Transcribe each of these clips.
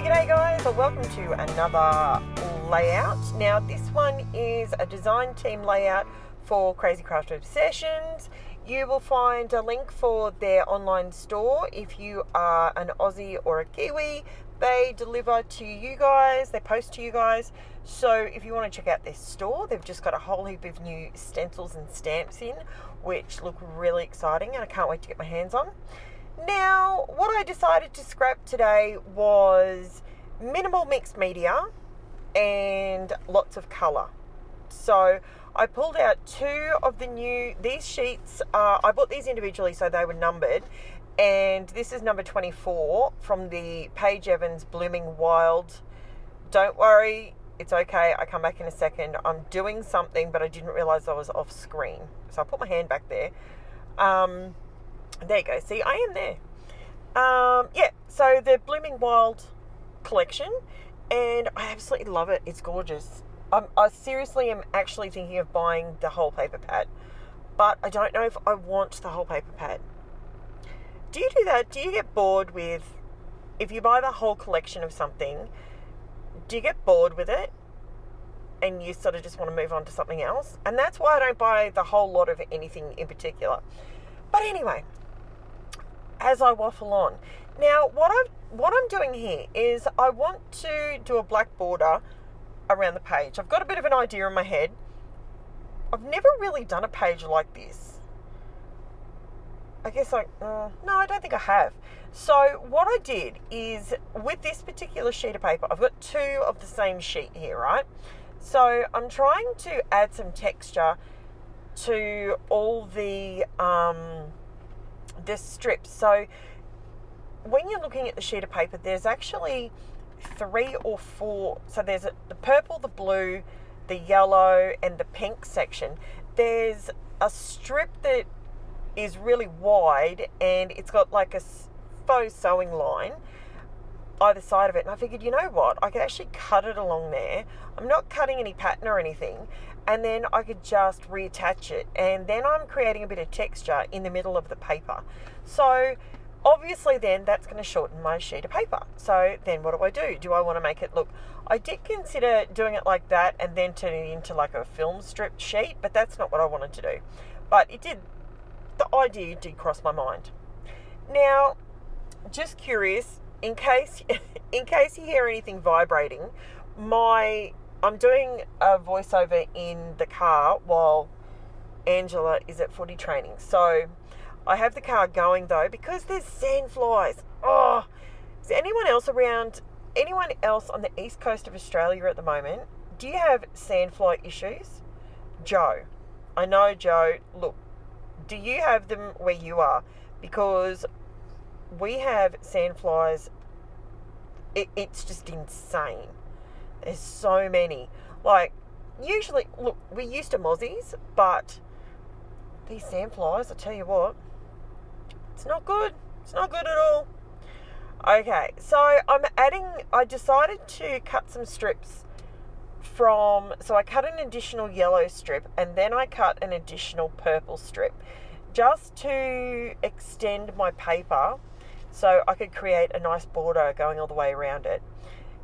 G'day guys, well, welcome to another layout. Now this one is a design team layout for Crazy Craft Obsessions. You will find a link for their online store. If you are an Aussie or a Kiwi, they deliver to you guys, they post to you guys. So if you want to check out their store, they've just got a whole heap of new stencils and stamps in, which look really exciting and I can't wait to get my hands on. Now, what I decided to scrap today was minimal mixed media and lots of colour. So I pulled out two of the new, these sheets, I bought these individually so they were numbered, and this is number 24 from the Paige Evans Blooming Wild. Don't worry, it's okay, I come back in a second. I'm doing something, but I didn't realise I was off screen. So I put my hand back there. There you go. See, I am there. Yeah, so the Blooming Wild collection, and I absolutely love it. It's gorgeous. I seriously am actually thinking of buying the whole paper pad, but I don't know if I want the whole paper pad. Do you do that? Do you get bored with, if you buy the whole collection of something, do you get bored with it and you sort of just want to move on to something else? And that's why I don't buy the whole lot of anything in particular. But anyway, as I waffle on. Now, what I'm doing here is I want to do a black border around the page. I've got a bit of an idea in my head. I've never really done a page like this. I guess no, I don't think I have. So what I did is, with this particular sheet of paper, I've got two of the same sheet here, right? So I'm trying to add some texture to all the strips. So when you're looking at the sheet of paper, there's actually 3 or 4. So there's the purple, the blue, the yellow, and the pink section. There's a strip that is really wide, and it's got like a faux sewing line either side of it. And I figured, you know what? I could actually cut it along there. I'm not cutting any pattern or anything. And then I could just reattach it. And then I'm creating a bit of texture in the middle of the paper. So obviously then that's going to shorten my sheet of paper. So then what do? Do I want to make it look... I did consider doing it like that and then turning it into like a film strip sheet, but that's not what I wanted to do. But the idea did cross my mind. Now, just curious, in case you hear anything vibrating, I'm doing a voiceover in the car while Angela is at footy training. So I have the car going though because there's sandflies. Oh, is anyone else on the east coast of Australia at the moment? Do you have sandfly issues? Joe. I know, Joe. Look, do you have them where you are? Because we have sandflies. It's just insane. There's so many. Like, usually, look, we're used to mozzies, but these sandflies, I tell you what, it's not good. It's not good at all. Okay, so I decided to cut some strips so I cut an additional yellow strip and then I cut an additional purple strip just to extend my paper so I could create a nice border going all the way around it.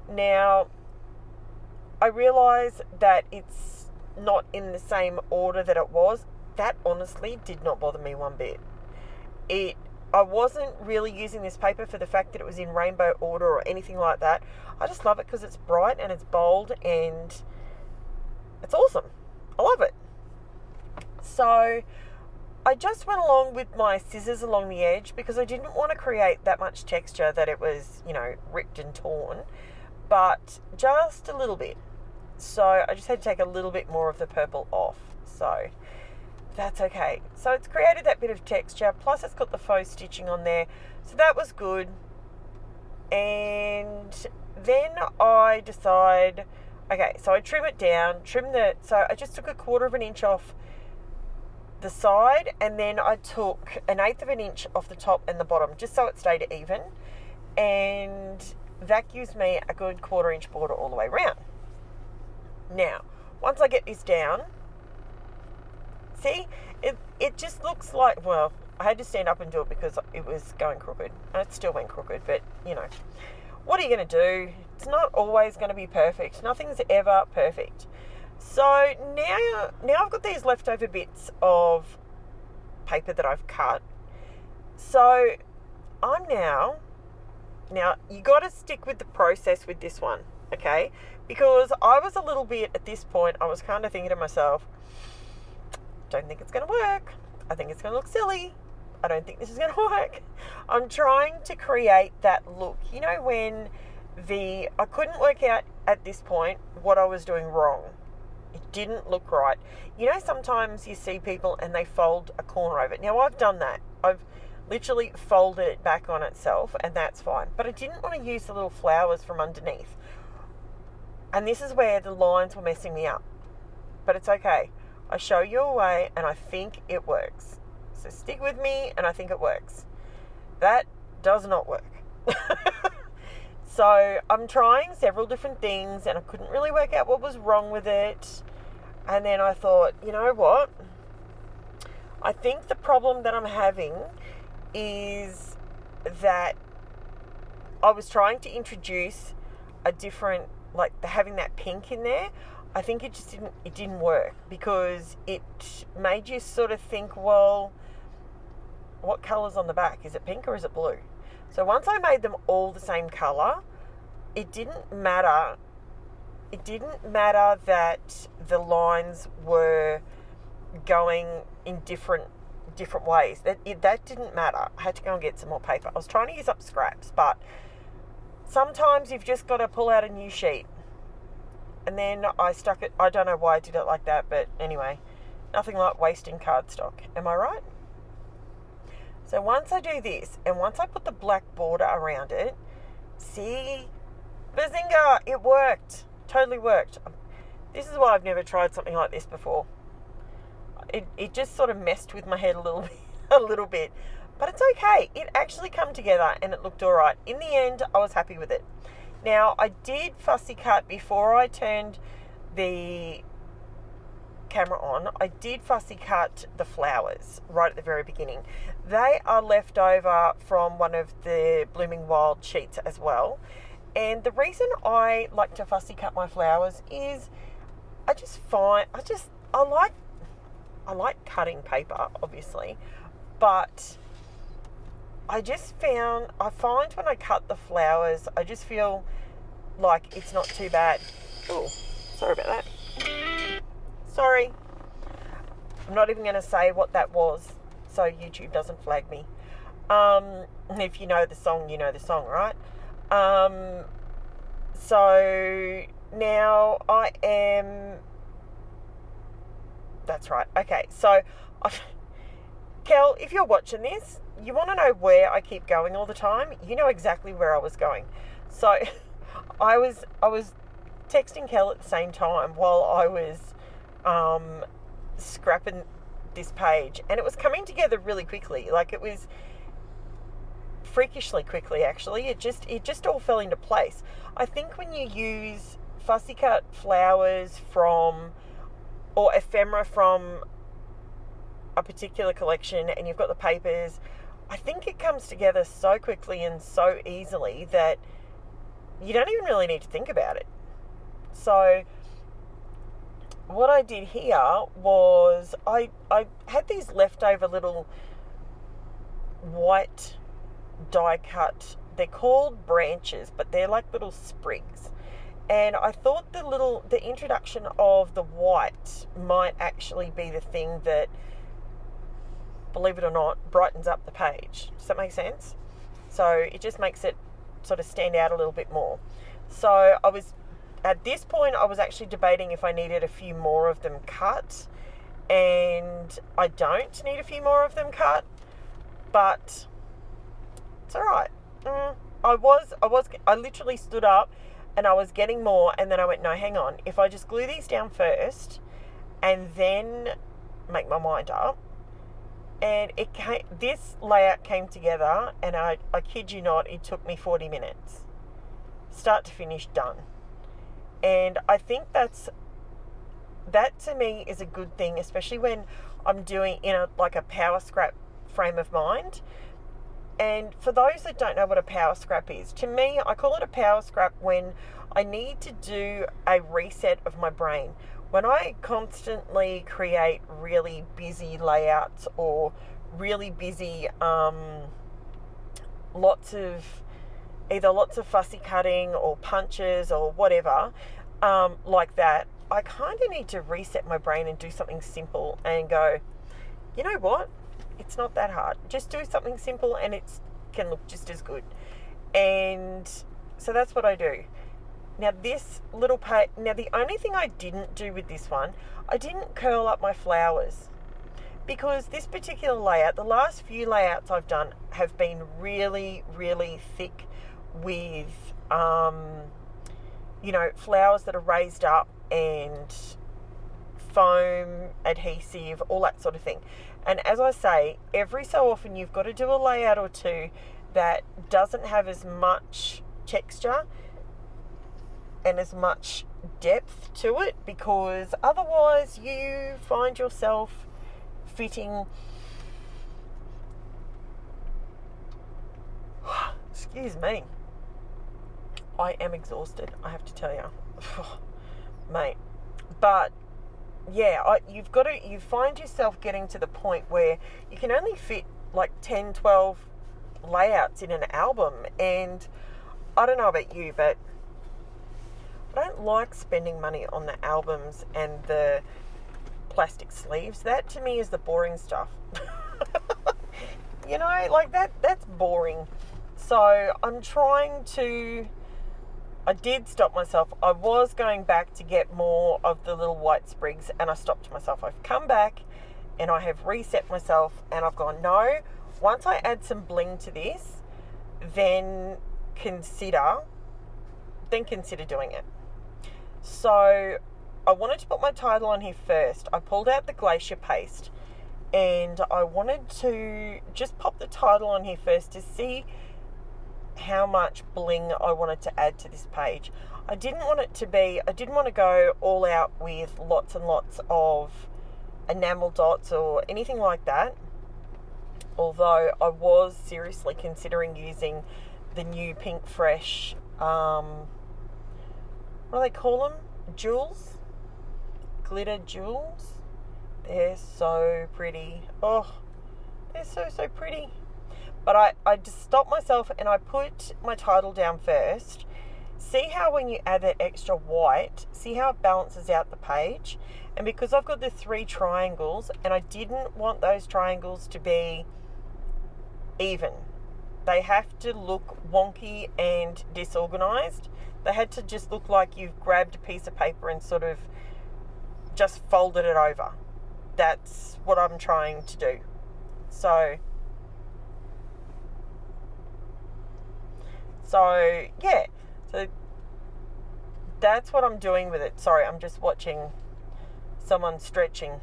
Now, I realise that it's not in the same order that it was. That honestly did not bother me one bit. I wasn't really using this paper for the fact that it was in rainbow order or anything like that. I just love it because it's bright and it's bold and it's awesome. I love it. So I just went along with my scissors along the edge because I didn't want to create that much texture that it was, ripped and torn, but just a little bit. So I just had to take a little bit more of the purple off. So that's okay. So it's created that bit of texture, plus it's got the faux stitching on there. So that was good. And then I decide, okay, so I trim it down, so I just took 1/4 inch off the side, and then I took 1/8 inch off the top and the bottom, just so it stayed even. And that gives me a good 1/4 inch border all the way around. Now, once I get this down, see, it just looks like, well, I had to stand up and do it because it was going crooked, and it still went crooked, but what are you going to do? It's not always going to be perfect. Nothing's ever perfect. So now I've got these leftover bits of paper that I've cut. So I'm now you got to stick with the process with this one, okay? Because I was a little bit, at this point, I was kind of thinking to myself, don't think it's going to work. I think it's going to look silly. I don't think this is going to work. I'm trying to create that look. You know, when I couldn't work out at this point what I was doing wrong. It didn't look right. You know, sometimes you see people and they fold a corner over it. Now, I've done that. I've literally folded it back on itself, and that's fine. But I didn't want to use the little flowers from underneath. And this is where the lines were messing me up. But it's okay. I show you a way, and I think it works. So stick with me, and I think it works. That does not work. So I'm trying several different things, and I couldn't really work out what was wrong with it. And then I thought, you know what? I think the problem that I'm having is that I was trying to introduce a different, like having that pink in there. I think it didn't work, because it made you sort of think, well, what colour's on the back? Is it pink or is it blue? So once I made them all the same colour, it didn't matter. It didn't matter that the lines were going in different ways. That didn't matter. I had to go and get some more paper. I was trying to use up scraps, but sometimes you've just got to pull out a new sheet. And then I stuck it. I don't know why I did it like that, but anyway, nothing like wasting cardstock. Am I right? So once I do this, and once I put the black border around it, see, bazinga, it worked. Totally worked. This is why I've never tried something like this before. It just sort of messed with my head a little bit. But it's okay. It actually come together and it looked all right. In the end, I was happy with it. Now, I did fussy cut before I turned the camera on. I did fussy cut the flowers right at the very beginning. They are left over from one of the Blooming Wild sheets as well. And the reason I like to fussy cut my flowers is I like cutting paper, obviously, but I find when I cut the flowers, I just feel like it's not too bad. Oh, sorry about that. Sorry. I'm not even going to say what that was, so YouTube doesn't flag me. If you know the song, you know the song, right? So now I am... That's right. Okay, so Kel, if you're watching this, you want to know where I keep going all the time, you know exactly where I was going. So I was texting Kel at the same time while I was scrapping this page, and it was coming together really quickly. Like, it was freakishly quickly, actually. It just all fell into place. I think when you use fussy cut flowers from, or ephemera from a particular collection, and you've got the papers, I think it comes together so quickly and so easily that you don't even really need to think about it. So what I did here was I had these leftover little white die cut, they're called branches, but they're like little sprigs. And I thought the introduction of the white might actually be the thing that, believe it or not, brightens up the page. Does that make sense? So it just makes it sort of stand out a little bit more. So at this point, I was actually debating if I needed a few more of them cut, and I don't need a few more of them cut, but it's all right. I literally stood up and I was getting more, and then I went, no, hang on. If I just glue these down first and then make my mind up, and this layout came together, and I kid you not, it took me 40 minutes. Start to finish, done. And I think that to me is a good thing, especially when I'm doing in a power scrap frame of mind. And for those that don't know what a power scrap is, to me, I call it a power scrap when I need to do a reset of my brain. When I constantly create really busy layouts or really busy, lots of fussy cutting or punches or whatever, like that, I kind of need to reset my brain and do something simple and go, you know what? It's not that hard. Just do something simple and it can look just as good. And so that's what I do. Now this little now the only thing I didn't do with this one, I didn't curl up my flowers, because this particular layout, the last few layouts I've done have been really, really thick with, flowers that are raised up and foam, adhesive, all that sort of thing. And as I say, every so often you've got to do a layout or two that doesn't have as much texture and as much depth to it, because otherwise you find yourself fitting excuse me, I am exhausted, I have to tell you, mate. But yeah, you find yourself getting to the point where you can only fit like 10, 12 layouts in an album. And I don't know about you, but I don't like spending money on the albums and the plastic sleeves. That to me is the boring stuff. Like that's boring. So I did stop myself. I was going back to get more of the little white sprigs, and I stopped myself. I've come back and I have reset myself, and I've gone, no, once I add some bling to this, then consider doing it. So I wanted to put my title on here first. I pulled out the GLACIA paste, and I wanted to just pop the title on here first to see how much bling I wanted to add to this page. I didn't want to go all out with lots and lots of enamel dots or anything like that, although I was seriously considering using the new Pink Fresh, what do they call them? Jewels? Glitter jewels? They're so pretty. Oh, they're so pretty. But I just stopped myself and I put my title down first. See how when you add that extra white, see how it balances out the page? And because I've got the 3 triangles, and I didn't want those triangles to be even. They have to look wonky and disorganized. They had to just look like you've grabbed a piece of paper and sort of just folded it over. That's what I'm trying to do. So yeah, so that's what I'm doing with it. Sorry, I'm just watching someone stretching.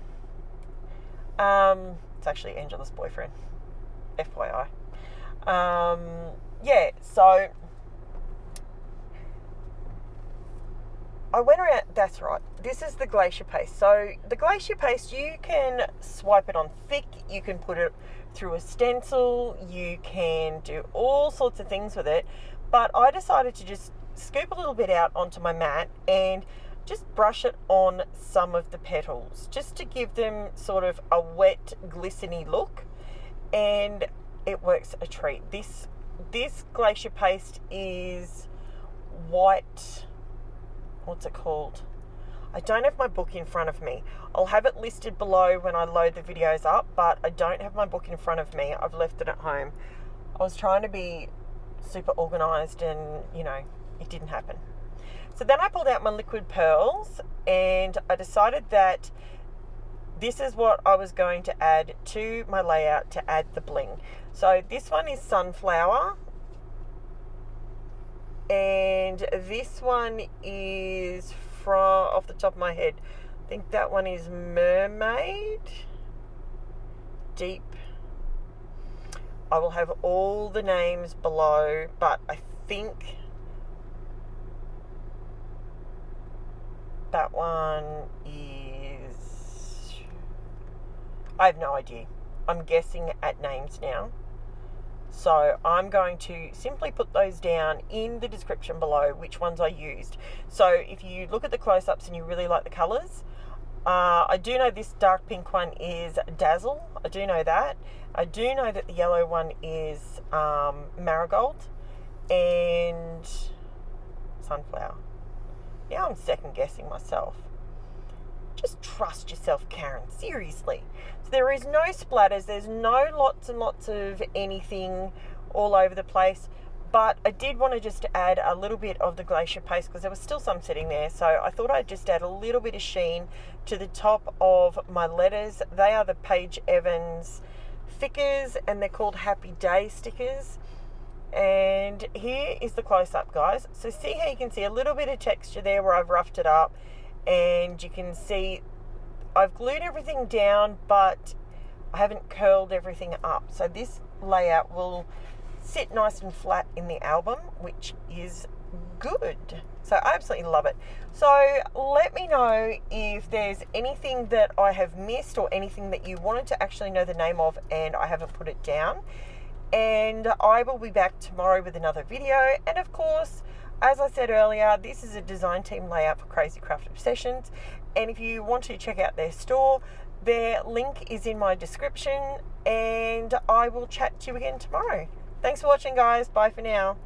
It's actually Angela's boyfriend, FYI. Yeah, so I went around, that's right, this is the GLACIA paste. So the GLACIA paste, you can swipe it on thick, you can put it through a stencil, you can do all sorts of things with it. But I decided to just scoop a little bit out onto my mat and just brush it on some of the petals, just to give them sort of a wet, glistening look, and it works a treat. This GLACIA paste is white, what's it called? I don't have my book in front of me. I'll have it listed below when I load the videos up, but I don't have my book in front of me. I've left it at home. I was trying to be super organized and it didn't happen. So then I pulled out my liquid pearls and I decided that this is what I was going to add to my layout to add the bling. So this one is Sunflower, and this one is from, off the top of my head, I think that one is Mermaid, Deep. I will have all the names below, but I think that one is, I have no idea. I'm guessing at names now. So I'm going to simply put those down in the description below, which ones I used. So if you look at the close-ups and you really like the colours, I do know this dark pink one is DAZZLE. I do know that. I do know that the yellow one is Marigold and Sunflower. Now I'm second guessing myself. Just trust yourself, Karen. Seriously. So there is no splatters. There's no lots and lots of anything all over the place. But I did want to just add a little bit of the GLACIA paste because there was still some sitting there. So I thought I'd just add a little bit of sheen to the top of my letters. They are the Paige Evans stickers and they're called Happy Day stickers. And here is the close-up, guys. So see how you can see a little bit of texture there where I've roughed it up. And you can see I've glued everything down, but I haven't curled everything up. So this layout will sit nice and flat in the album, which is good. So I absolutely love it. So let me know if there's anything that I have missed or anything that you wanted to actually know the name of and I haven't put it down. And I will be back tomorrow with another video. And of course, as I said earlier, this is a design team layout for Crazy Craft Obsessions. And if you want to check out their store, their link is in my description. And I will chat to you again tomorrow. Thanks for watching, guys. Bye for now.